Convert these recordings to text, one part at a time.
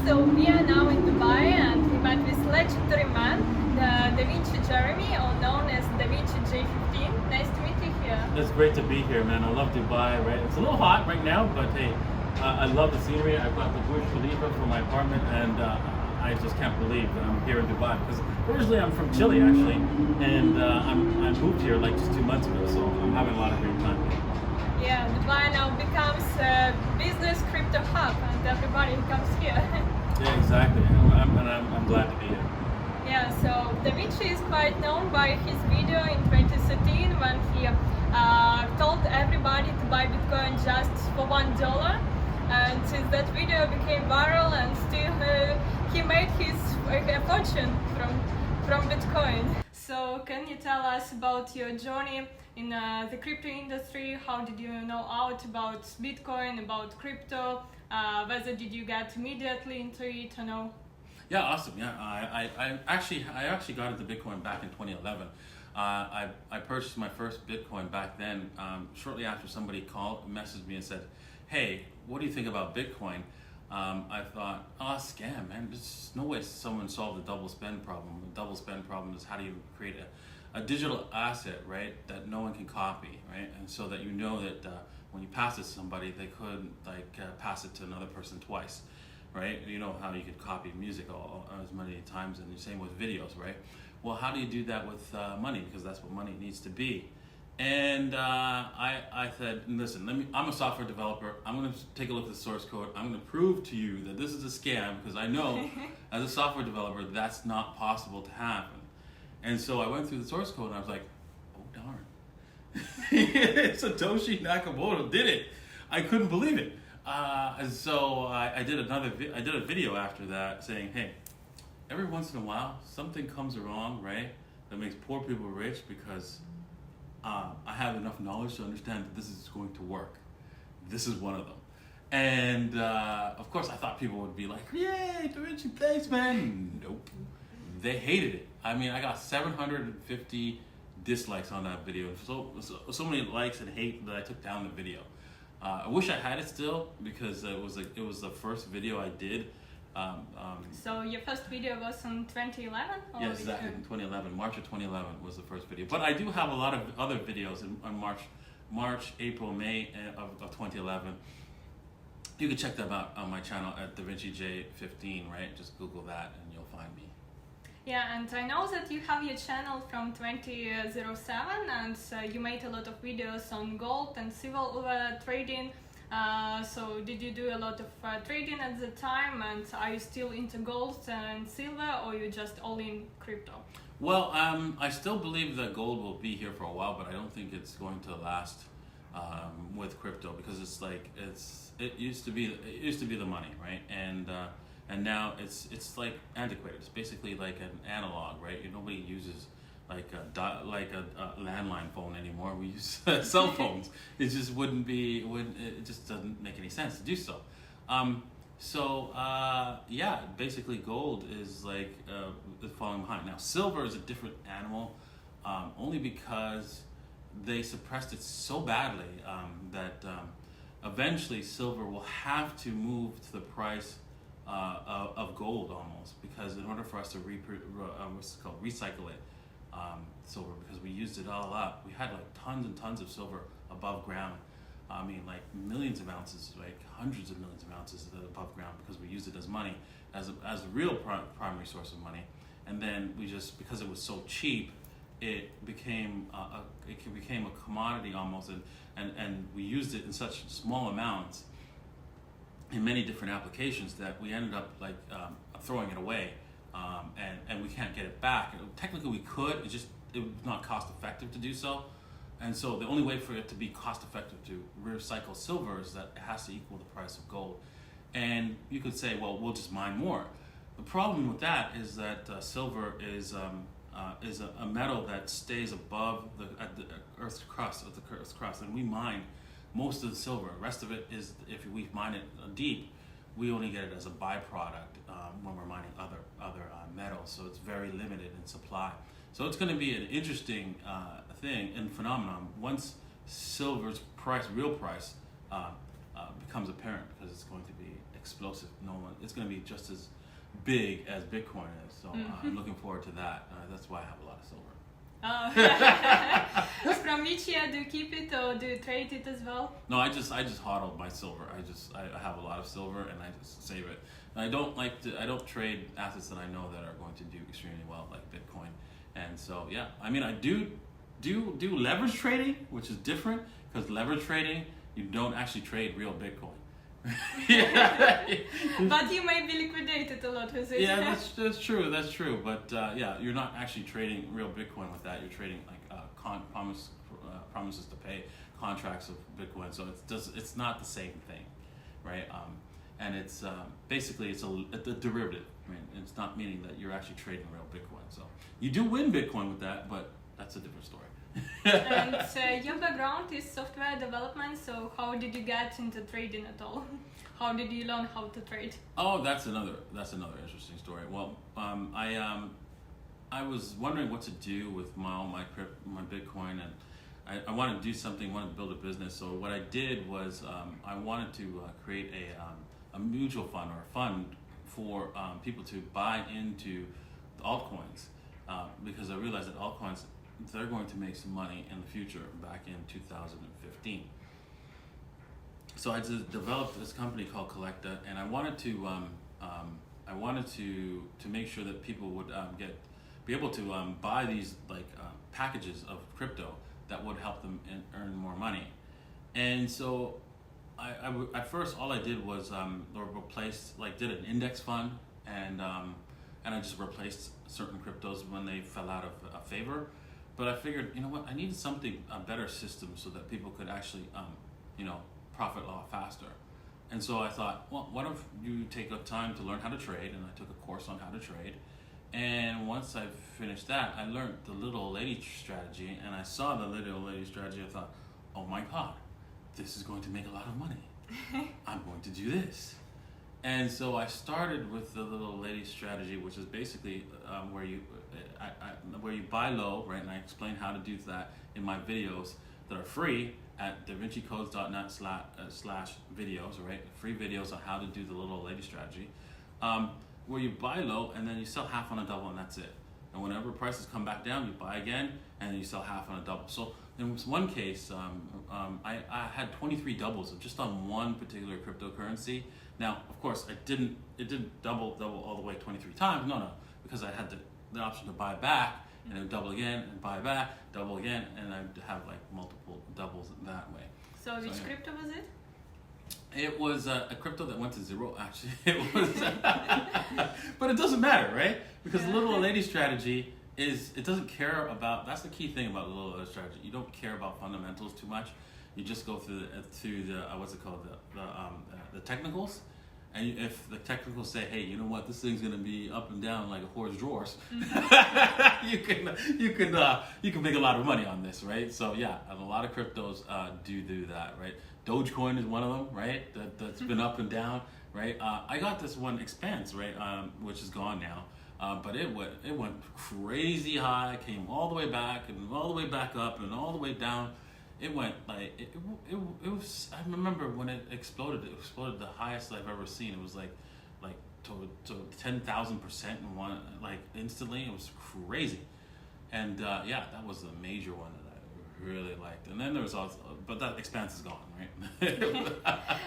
So we are now in Dubai and we met this legendary man, Davinci Jeremy, or known as DavinciJ15. Nice to meet you here. It's great to be here, man. I love Dubai, right? It's a little hot right now, but hey, I love the scenery. I've got the Burj Khalifa for my apartment, and I just can't believe that I'm here in Dubai because originally I'm from Chile, actually, and I moved here like just 2 months ago, so I'm having a lot of great time here. Yeah, Dubai now becomes a business crypto hub and everybody comes here. Yeah, exactly. I'm glad to be here. Yeah, so Davinci is quite known by his video in 2013 when he told everybody to buy Bitcoin just for $1. And since that video became viral and still he made his fortune from Bitcoin. So can you tell us about your journey in the crypto industry? How did you know out about Bitcoin, about crypto? Whether did you get immediately into it or no? Yeah, awesome. Yeah, I actually got into Bitcoin back in 2011. I purchased my first Bitcoin back then. Shortly after somebody messaged me and said, "Hey, what do you think about Bitcoin?" I thought, oh, scam, man. There's no way someone solved the double spend problem. The double spend problem is how do you create a digital asset, right, that no one can copy, right? And so that you know that when you pass it to somebody, they couldn't pass it to another person twice, right? You know how you could copy music as many times, and the same with videos, right? Well, how do you do that with money? Because that's what money needs to be. And I said, listen, I'm a software developer. I'm going to take a look at the source code. I'm going to prove to you that this is a scam because I know as a software developer that's not possible to happen. And so I went through the source code and I was like, oh darn, Satoshi Nakamoto did it. I couldn't believe it. And so I did a video after that saying, hey, every once in a while something comes along, right, that makes poor people rich because I have enough knowledge to understand that this is going to work. This is one of them. And of course I thought people would be like, yay, Davinci, thanks, man. Nope. They hated it. I mean, I got 750 dislikes on that video. So many likes and hate that I took down the video. I wish I had it still because it was the first video I did. So your first video was in 2011? Yes, exactly, in 2011. March of 2011 was the first video. But I do have a lot of other videos on March, April, May of 2011. You can check them out on my channel at DavinciJ15, right? Just Google that and you'll find me. Yeah, and I know that you have your channel from 2007 and you made a lot of videos on gold and silver trading. So did you do a lot of trading at the time, and are you still into gold and silver, or you just all in crypto? Well, I still believe that gold will be here for a while, but I don't think it's going to last with crypto because it used to be the money, right? And now it's like antiquated. It's basically like an analog, right? Nobody uses like a landline phone anymore. We use cell phones. It just it just doesn't make any sense to do so. Yeah, basically gold is like falling behind. Now silver is a different animal, only because they suppressed it so badly that eventually silver will have to move to the price of gold almost, because in order for us to recycle it. Silver, because we used it all up. We had like tons and tons of silver above ground. I mean, like millions of ounces, like hundreds of millions of ounces above ground, because we used it as money, as a real primary source of money. And then we just, because it was so cheap, it became a commodity almost, and we used it in such small amounts in many different applications that we ended up like throwing it away. And we can't get it back. Technically we could, it was not cost effective to do so. And so the only way for it to be cost effective to recycle silver is that it has to equal the price of gold. And you could say, well, we'll just mine more. The problem with that is that silver is a metal that stays above the Earth's crust, and we mine most of the silver. The rest of it is, if we mine it deep, we only get it as a byproduct when we're mining other metals, so it's very limited in supply. So it's going to be an interesting thing and phenomenon once silver's real price becomes apparent, because it's going to be explosive. It's going to be just as big as Bitcoin is. So I'm looking forward to that. That's why I have a lot of silver. From which year do you keep it, or do you trade it as well? No, I just hodl my silver. I have a lot of silver and I just save it. And I don't trade assets that I know that are going to do extremely well, like Bitcoin. And so yeah, I mean, I do leverage trading, which is different, because leverage trading, you don't actually trade real Bitcoin. But you may be liquidated a lot with it. Yeah, that's true. That's true. But yeah, you're not actually trading real Bitcoin with that. You're trading like promises to pay contracts of Bitcoin. So it's not the same thing, right? And it's basically it's a derivative. I mean, it's not meaning that you're actually trading real Bitcoin. So you do win Bitcoin with that, but that's a different story. And your background is software development, so how did you get into trading at all? How did you learn how to trade? Oh, that's another interesting story. Well, I was wondering what to do with my Bitcoin, and I wanted to do something, wanted to build a business. So what I did was I wanted to create a mutual fund, or a fund for people to buy into the altcoins, because I realized that altcoins, they're going to make some money in the future. Back in 2015, so I just developed this company called Collecta, and I wanted to make sure that people would be able to buy these packages of crypto that would help them earn more money. And so at first all I did was did an index fund, and I just replaced certain cryptos when they fell out of favor. But I figured, you know what, I needed a better system so that people could actually, profit a lot faster. And so I thought, well, what if you take a time to learn how to trade? And I took a course on how to trade. And once I finished that, I learned the little old lady strategy, and I saw the little old lady strategy. I thought, oh my God, this is going to make a lot of money. I'm going to do this. And so I started with the little lady strategy, which is basically where you buy low, right? And I explain how to do that in my videos that are free at DavinciCodes.net/videos, right? Free videos on how to do the little lady strategy, where you buy low and then you sell half on a double, and that's it. And whenever prices come back down, you buy again and then you sell half on a double. So in one case, I had 23 doubles just on one particular cryptocurrency. Now, of course, it didn't double all the way 23 times. No, because I had the option to buy back and then double again and buy back, double again, and I'd have multiple doubles that way. So which crypto was it? It was a crypto that went to zero, actually. It was, but it doesn't matter, right? Because the little lady strategy it doesn't care about. That's the key thing about the little lady strategy. You don't care about fundamentals too much. You just go through the what's it called, the technicals. And if the technicals say, hey, you know what, this thing's gonna be up and down like a horse drawers, you can make a lot of money on this, right? So yeah, and a lot of cryptos do that, right? Dogecoin is one of them, right? That's been up and down, right? I got this one Expanse, right, which is gone now, but it went crazy high, came all the way back and all the way back up and all the way down. It went it was. I remember when it exploded. It exploded the highest I've ever seen. It was like to 10,000% in one, instantly. It was crazy, and yeah, that was a major one that I really liked. And then there was also, but that Expanse is gone, right?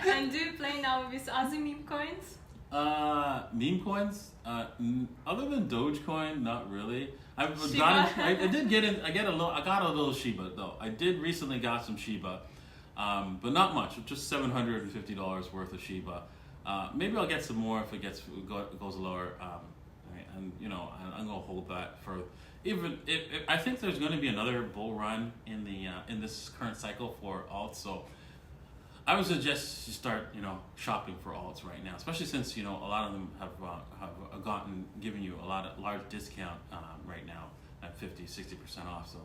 And do you play now with other meme coins? Meme coins? Other than Dogecoin, not really. I got a little Shiba though. I did recently got some Shiba, but not much. Just $750 worth of Shiba. Maybe I'll get some more if it goes lower. And I'm gonna hold that for even if I think there's going to be another bull run in this current cycle for alts. So I would suggest you start, shopping for alts right now, especially since, a lot of them have given you a large discount right now at 50-60% off. So,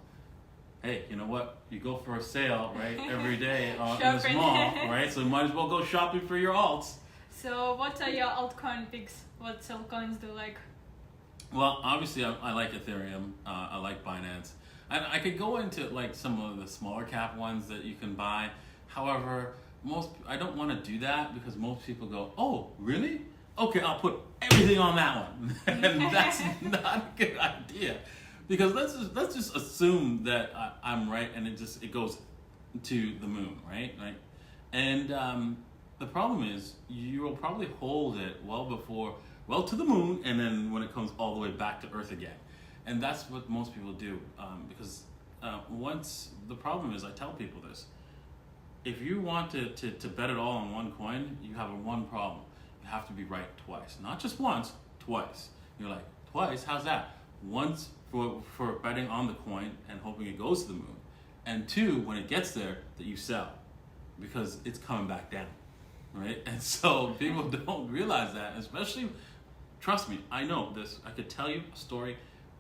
hey, you know what? You go for a sale, right, every day in the mall, right? So you might as well go shopping for your alts. So what are your altcoin picks? What altcoins do you like? Well, obviously I like Ethereum. I like Binance. I could go into some of the smaller cap ones that you can buy. However, I don't want to do that because most people go, oh, really? Okay, I'll put everything on that one. And that's not a good idea. Because let's just assume that I'm right and it goes to the moon, right? And the problem is you will probably hold it well to the moon, and then when it comes all the way back to Earth again. And that's what most people do, because the problem is, I tell people this, if you want to bet it all on one coin, you have one problem. You have to be right twice. Not just once, twice. You're like, twice? How's that? Once for betting on the coin and hoping it goes to the moon. And two, when it gets there, that you sell. Because it's coming back down. Right? And so people don't realize that, especially, trust me, I know this. I could tell you a story.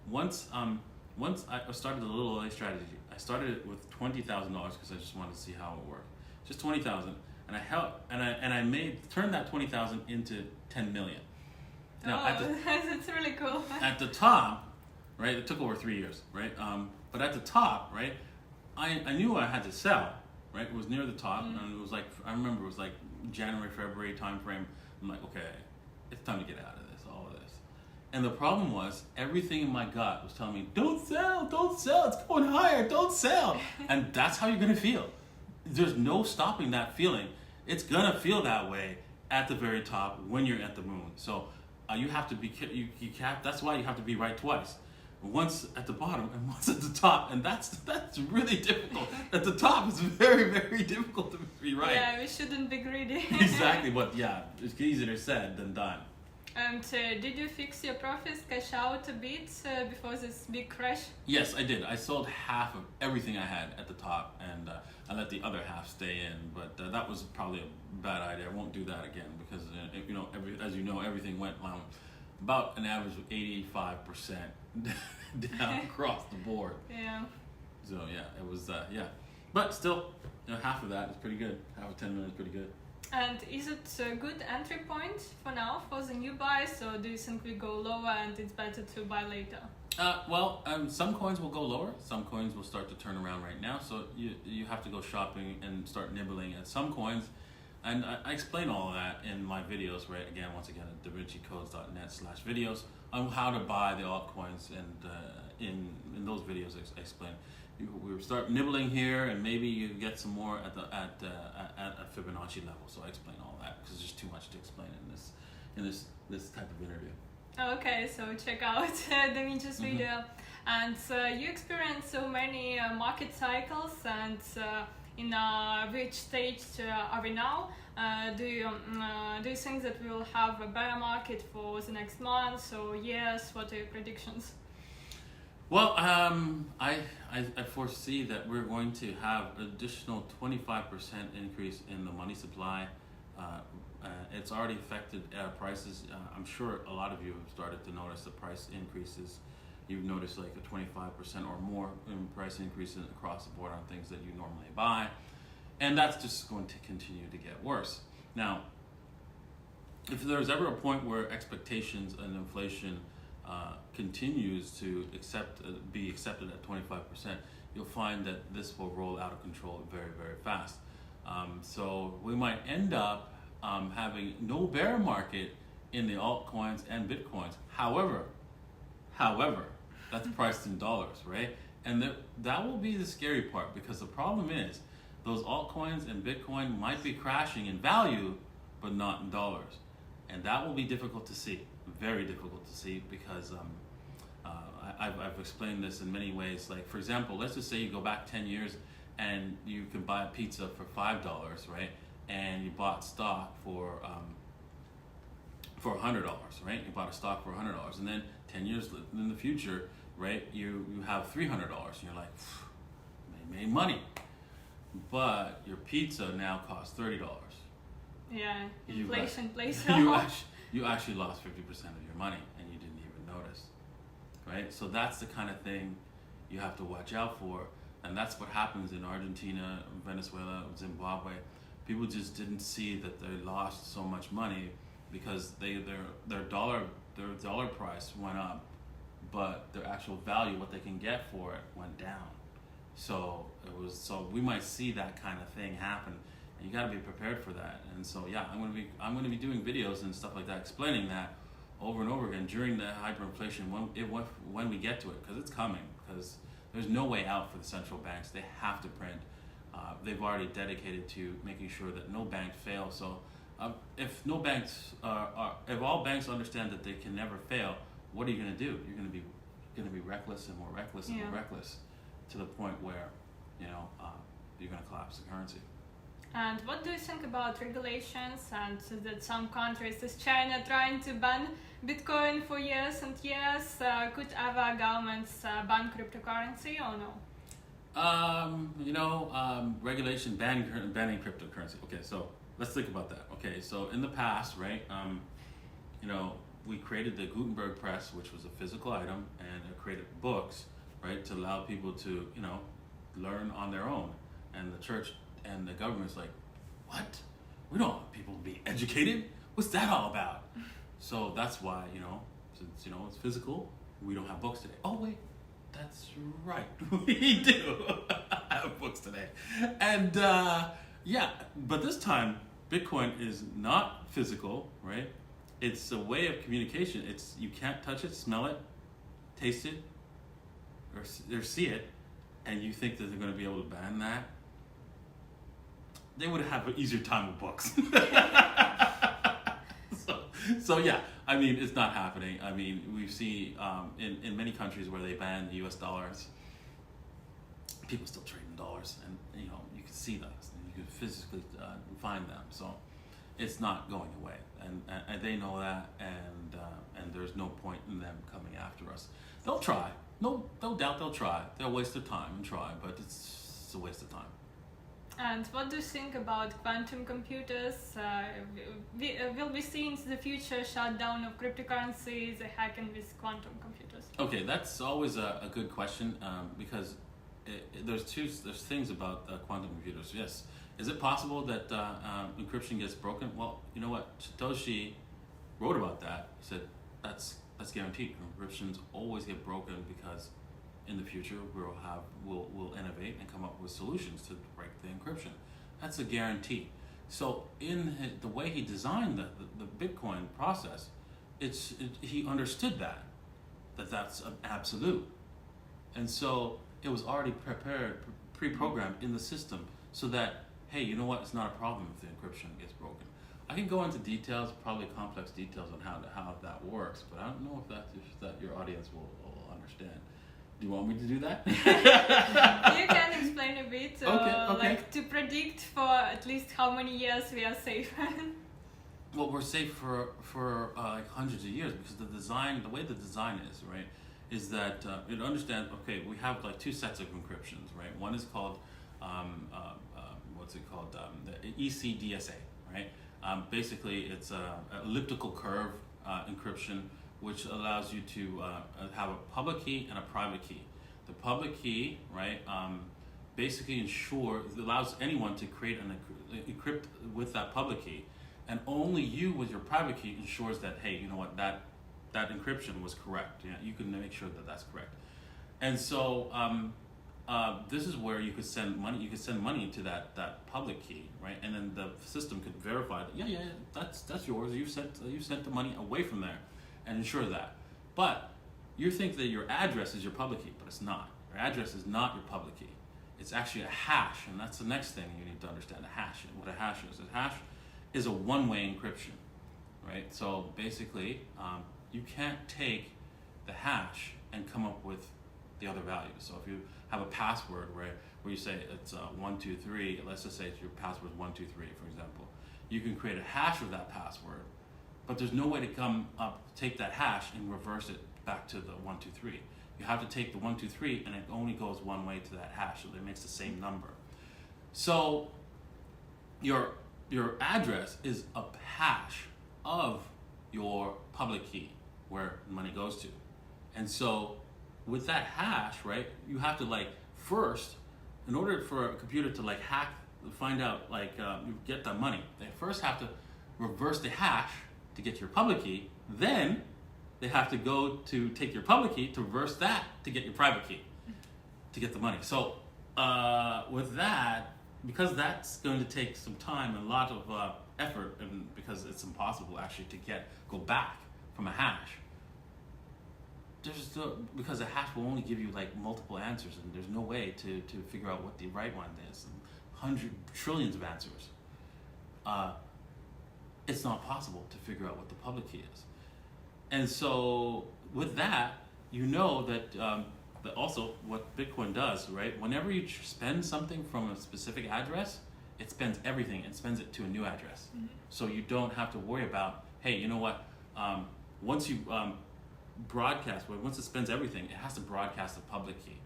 Once I started a little LA strategy. I started it with $20,000 because I just wanted to see how it worked. Just 20,000, and I turned that 20,000 into 10 million. Now, that's really cool. At the top, right? It took over 3 years, right? But at the top, right? I knew I had to sell, right? It was near the top, and it was like, I remember it was like January, February time frame. I'm like, okay, it's time to get out of this, all of this. And the problem was, everything in my gut was telling me, don't sell, it's going higher, don't sell. And that's how you're gonna feel. There's no stopping that feeling. It's gonna feel that way at the very top when you're at the moon. So you have to be, that's why you have to be right twice. Once at the bottom and once at the top, and that's really difficult. At the top, it's very, very difficult to be right. Yeah, we shouldn't be greedy. Exactly, but yeah, it's easier said than done. And did you fix your profits, cash out a bit before this big crash? Yes, I did. I sold half of everything I had at the top, and I let the other half stay in. But that was probably a bad idea. I won't do that again because as you know, everything went about an average of 85% down across the board. Yeah. So yeah, it was but still, half of that is pretty good. Half of 10 million is pretty good. And is it a good entry point for now for the new buys, or do you think we go lower and it's better to buy later? Some coins will go lower. Some coins will start to turn around right now. So you have to go shopping and start nibbling at some coins. And I explain all of that in my videos, right? Once again, at davincicodes.net/videos on how to buy the altcoins. And in those videos, I explain. We start nibbling here, and maybe you get some more at a Fibonacci level. So I explain all that because there's just too much to explain in this type of interview. Okay, so check out Davinci's video. And you experience so many market cycles, and in which stage are we now? Do you think that we will have a bear market for the next months or years? What are your predictions? Well, I foresee that we're going to have additional 25% increase in the money supply. It's already affected prices. I'm sure a lot of you have started to notice the price increases. You've noticed like a 25% or more in price increases across the board on things that you normally buy. And that's just going to continue to get worse. Now, if there's ever a point where expectations and inflation continues to be accepted at 25%, you'll find that this will roll out of control very, very fast. So we might end up having no bear market in the altcoins and bitcoins. However, that's priced in dollars, right? And that will be the scary part, because the problem is those altcoins and Bitcoin might be crashing in value, but not in dollars. And that will be difficult to see, very difficult to see, because I've explained this in many ways. Like, for example, let's just say you go back 10 years and you can buy a pizza for $5, right? And you bought stock for $100, right? You bought a stock for $100, and then 10 years in the future, right? You have $300, and you're like, they made money, but your pizza now costs $30. Yeah, inflation plays you actually lost 50% of your money, and you didn't even notice, right? So that's the kind of thing you have to watch out for, and that's what happens in Argentina, Venezuela, Zimbabwe. People just didn't see that they lost so much money because their dollar price went up, but their actual value, what they can get for it, went down. So we might see that kind of thing happen You got to be prepared for that. And so yeah, I'm going to be doing videos and stuff like that explaining that over and over again during the hyperinflation when we get to it, because it's coming, because there's no way out for the central banks. They have to print. They've already dedicated to making sure that no bank fails. So if no banks if all banks understand that they can never fail, what are you going to do? You're going to be reckless and more reckless and more reckless, to the point where you're going to collapse the currency. And what do you think about regulations and that some countries, as China, trying to ban Bitcoin for years and years? Could other governments ban cryptocurrency or no? Regulation banning cryptocurrency. Okay, so let's think about that. Okay, so in the past, right, we created the Gutenberg press, which was a physical item, and it created books, right, to allow people to, learn on their own. And the church and the government's like, what? We don't want people to be educated. What's that all about? So that's why, since, it's physical, we don't have books today. Oh, wait, that's right. We do have books today. And but this time, Bitcoin is not physical, right? It's a way of communication. You can't touch it, smell it, taste it, or see it, and you think that they're going to be able to ban that? They would have an easier time with books. so yeah, I mean, it's not happening. I mean, we see in many countries where they ban the US dollars, people still trade in dollars, and you can see those, and you can physically find them. So it's not going away, and they know that, and there's no point in them coming after us. They'll try. No doubt they'll try. They'll waste their time and try, but it's a waste of time. And what do you think about quantum computers? Will we see in the future shutdown of cryptocurrencies, the hacking with quantum computers? Okay, that's always a good question, because there's things about quantum computers. Yes, is it possible that encryption gets broken? Well, you know what? Satoshi wrote about that. He said that's guaranteed. Encryptions always get broken, because in the future we'll innovate and come up with solutions to break the encryption. That's a guarantee. So in the way he designed the Bitcoin process, he understood that's an absolute, and so it was already pre-programmed in the system, so that, hey, you know what, it's not a problem if the encryption gets broken. I can go into details, probably complex details on how that works, but I don't know if that your audience will understand. Do you want me to do that? You can explain a bit, okay. like to predict for at least how many years we are safe. Well, we're safe for like hundreds of years, because the way the design is, right, is that you understand. Okay, we have like two sets of encryptions, right? One is called the ECDSA, right? Basically, it's a elliptical curve encryption, which allows you to have a public key and a private key. The public key, right, basically allows anyone to create an encrypt with that public key, and only you with your private key ensures that, hey, you know what, that encryption was correct. Yeah, you can make sure that that's correct. And so this is where you could send money. You could send money to that public key, right? And then the system could verify that, yeah, that's yours. You sent the money away from there, and ensure that. But you think that your address is your public key, but it's not. Your address is not your public key. It's actually a hash, and that's the next thing you need to understand, a hash. And what a hash is. A hash is a one-way encryption, right? So basically, you can't take the hash and come up with the other values. So if you have a password where you say it's 123, let's just say your password is 123, for example. You can create a hash of that password, but there's no way to come up, take that hash and reverse it back to the 123. You have to take the 123, and it only goes one way to that hash, so it makes the same number. So your address is a hash of your public key where money goes to. And so with that hash, right, you have to first, in order for a computer to hack, find out you get that money, they first have to reverse the hash to get your public key. Then they have to go to take your public key to reverse that to get your private key to get the money. So with that, because that's going to take some time and a lot of effort, and because it's impossible actually to go back from a hash. Because a hash will only give you like multiple answers, and there's no way to figure out what the right one is. And trillions of answers. It's not possible to figure out what the public key is. And so with that, you know that also what Bitcoin does, right? Whenever you spend something from a specific address, it spends everything and spends it to a new address. Mm-hmm. So you don't have to worry about, hey, you know what? Once you broadcast, once it spends everything, it has to broadcast the public key.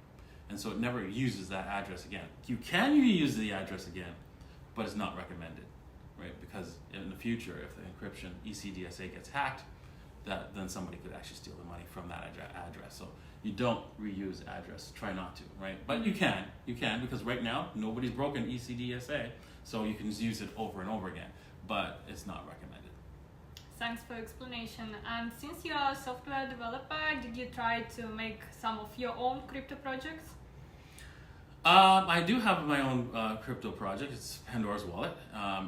And so it never uses that address again. You can reuse the address again, but it's not recommended, right? Because in the future, if the encryption ECDSA gets hacked, then somebody could actually steal the money from that address. So you don't reuse address. Try not to, right? But you can because right now nobody's broken ECDSA, so you can use it over and over again. But it's not recommended. Thanks for explanation. And since you are a software developer, did you try to make some of your own crypto projects? I do have my own crypto project. It's Pandoras Wallet.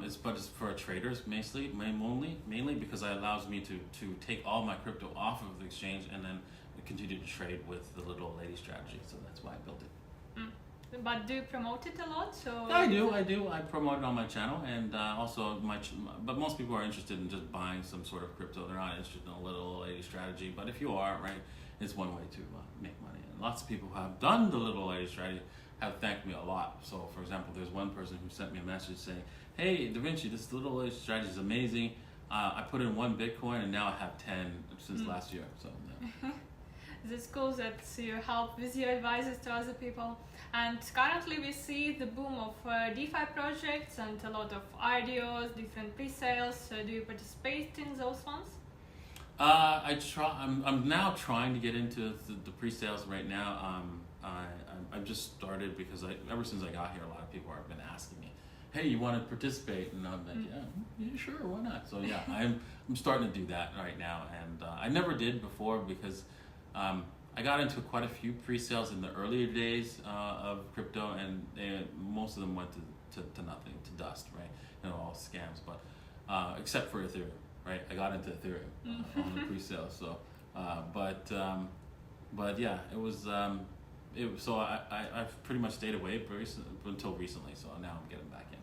It's for traders mainly because it allows me to take all my crypto off of the exchange and then continue to trade with the little lady strategy. So that's why I built it. But do you promote it a lot? So I do. I promote it on my channel, and also but most people are interested in just buying some sort of crypto. They're not interested in a little lady strategy. But if you are, right, it's one way to make money. And lots of people who have done the little lady strategy have thanked me a lot. So, for example, there's one person who sent me a message saying, "Hey, Davinci, this little lady strategy is amazing. I put in 1 Bitcoin and now I have 10 since last year." So. Yeah. It's cool that you help with your advices to other people. And currently we see the boom of DeFi projects and a lot of IDOs, different pre-sales. Do you participate in those ones? I'm now trying to get into the pre-sales right now. I've just started because ever since I got here, a lot of people have been asking me, "Hey, you want to participate?" And I'm like, yeah, sure, why not? So yeah, I'm starting to do that right now, and I never did before because I got into quite a few pre-sales in the earlier days of crypto, and most of them went to nothing, to dust, right? All scams, but except for Ethereum, right? I got into Ethereum on the pre-sale, so but yeah, it was. So I've pretty much stayed away until recently, so now I'm getting back in.